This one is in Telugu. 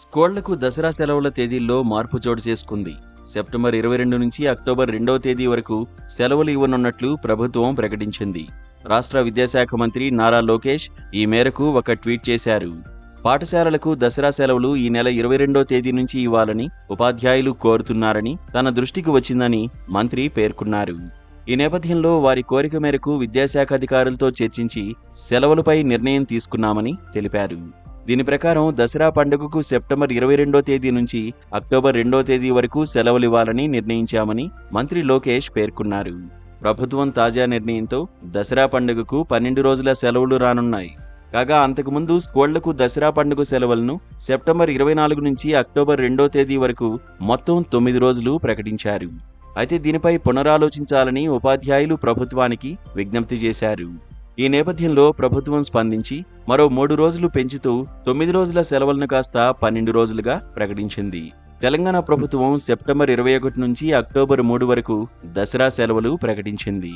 స్కూళ్లకు దసరా సెలవుల తేదీల్లో మార్పు చోటు చేసుకుంది. సెప్టెంబర్ 22 నుంచి అక్టోబర్ 2వ తేదీ వరకు సెలవులు ఇవ్వనున్నట్లు ప్రభుత్వం ప్రకటించింది. రాష్ట్ర విద్యాశాఖ మంత్రి నారా లోకేష్ ఈ మేరకు ఒక ట్వీట్ చేశారు. పాఠశాలలకు దసరా సెలవులు ఈ నెల 22వ తేదీ నుంచి ఇవ్వాలని ఉపాధ్యాయులు కోరుతున్నారని తన దృష్టికి వచ్చిందని మంత్రి పేర్కొన్నారు. ఈ నేపథ్యంలో వారి కోరిక మేరకు విద్యాశాఖ అధికారులతో చర్చించి సెలవులపై నిర్ణయం తీసుకున్నామని తెలిపారు. దీని ప్రకారం దసరా పండుగకు సెప్టెంబర్ 22వ తేదీ నుంచి అక్టోబర్ 2వ తేదీ వరకు సెలవులివ్వాలని నిర్ణయించామని మంత్రి లోకేష్ పేర్కొన్నారు. ప్రభుత్వం తాజా నిర్ణయంతో దసరా పండుగకు 12 రోజుల సెలవులు రానున్నాయి. కాగా అంతకుముందు స్కూళ్లకు దసరా పండుగ సెలవులను సెప్టెంబర్ 24 నుంచి అక్టోబర్ 2వ తేదీ వరకు మొత్తం 9 రోజులు ప్రకటించారు. అయితే దీనిపై పునరాలోచించాలని ఉపాధ్యాయులు ప్రభుత్వానికి విజ్ఞప్తి చేశారు. ఈ నేపథ్యంలో ప్రభుత్వం స్పందించి మరో 3 రోజులు పెంచుతూ 9 రోజుల సెలవులను కాస్త 12 రోజులుగా ప్రకటించింది. తెలంగాణ ప్రభుత్వం సెప్టెంబర్ 21 నుంచి అక్టోబర్ 3 వరకు దసరా సెలవులు ప్రకటించింది.